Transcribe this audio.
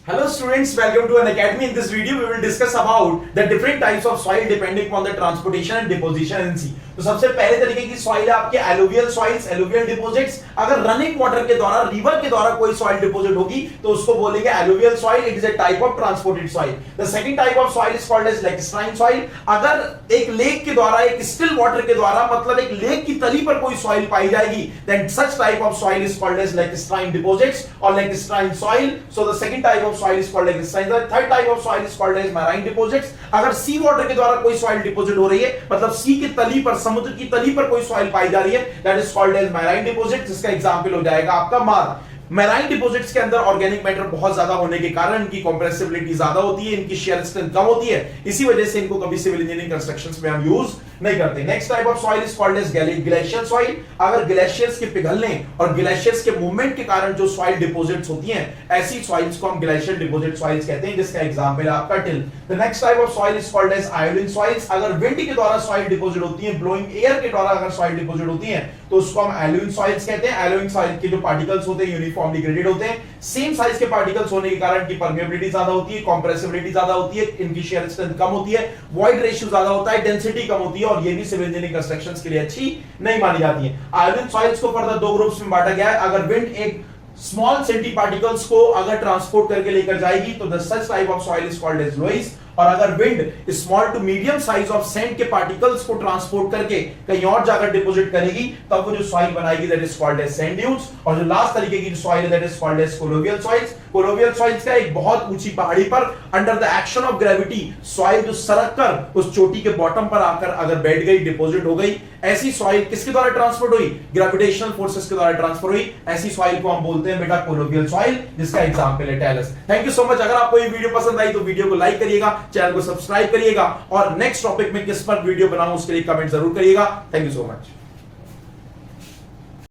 Hello students, welcome to an academy. In this video, we will discuss about the different types of soil depending upon the transportation and deposition in sea. तो सबसे पहले तरीके की soil है आपके alluvial soils, alluvial deposits. अगर running water के द्वारा, रिवर के द्वारा कोई सॉइल डिपॉजिट होगी तो उसको बोलेंगे alluvial soil. It is a type of transported soil. The second type of soil is called as lacustrine soil. अगर एक लेक के द्वारा, एक स्टिल वाटर के द्वारा, मतलब एक लेक की तली पर कोई सॉइल पाई जाएगी, then such type of soil is called as lacustrine deposits और lacustrine soil. So the second type of soil is called legisline. The third type of soil is called as marine deposits. अगर सी water के द्वारा कोई soil deposit हो रही है, मतलब सी की तली पर, समुद्र की तली पर कोई सॉइल पाई जा रही है, that is called as marine deposit, जिसका एग्जांपल हो जाएगा आपका मार। मैराइन डिपॉजिट्स के अंदर ऑर्गेनिक मैटर बहुत ज्यादा होने के कारण इनकी कंप्रेसिबिलिटी ज्यादा होती है, इनकी शेयर स्ट्रेंथ कम होती है, इसी वजह से इनको कभी सिविल इंजीनियरिंग कंस्ट्रक्शंस में हम यूज नहीं करते। Next type of soil is called as glacier soil. अगर ग्लेशियर्स के पिघलने और ग्लेशियर्स के मूवमेंट के कारण जो सॉइल डिपॉजिट्स होती हैं, ऐसी सॉइल्स को हम ग्लेशियर डिपॉजिट सॉइल्स कहते हैं, जिसका एग्जांपल है आपका till. The next type of soil is called as aeolian soils. अगर विंड के द्वारा सॉइल डिपॉजिट होती है, ब्लोइंग एयर के द्वारा अगर सॉइल डिपॉजिट होती है, तो उसको हम एल्यूइन सॉइल्स कहते हैं। एल्यूइन सॉइल के जो पार्टिकल्स होते हैं यूनिफॉर्मली ग्रेडेड होते हैं, सेम साइज के पार्टिकल्स होने के कारण इनकी परमेबिलिटी ज्यादा होती है, कंप्रेसिबिलिटी ज्यादा होती है, इनकी शेयर स्ट्रेंथ कम होती है, वॉइड रेशियो ज्यादा होता है, डेंसिटी कम होती है, और ये भी सिविल इंजीनियरिंग कंस्ट्रक्शंस के लिए अच्छी नहीं मानी जाती है। आयोडीन सॉइल्स को फर्दर दो ग्रुप्स में बांटा गया है। अगर विंड एक स्मॉल सेंटी पार्टिकल्स को अगर ट्रांसपोर्ट करके लेकर जाएगी तो the such type of soil is called as loess. और अगर wind small to medium size of sand के पार्टिकल्स को ट्रांसपोर्ट करके कहीं और जाकर डिपॉजिट करेगी, तब वो जो सॉइल बनाएगी that is called as sand dunes. और जो लास्ट तरीके की जो सॉइल है that is called as colluvial soils. Colluvial soils का एक बहुत ऊंची पहाड़ी पर under the action of gravity soil जो सरक कर उस चोटी के बॉटम पर आकर अगर बैठ गई, डिपॉजिट हो गई, ऐसी सॉइल किसके द्वारा ट्रांसफर हुई? ग्रेविटेशनल फोर्सेस के द्वारा ट्रांसफर हुई। ऐसी सॉइल को हम बोलते हैं बेटा कोलोवियल सॉइल, जिसका एग्जांपल है talus. Thank you so much. अगर आपको ये वीडियो पसंद आई तो वीडियो को लाइक करिएगा, चैनल को सब्सक्राइब करिएगा, और नेक्स्ट टॉपिक में किस पर वीडियो बनाऊं उसके लिए कमेंट जरूर करिएगा। Thank you so much.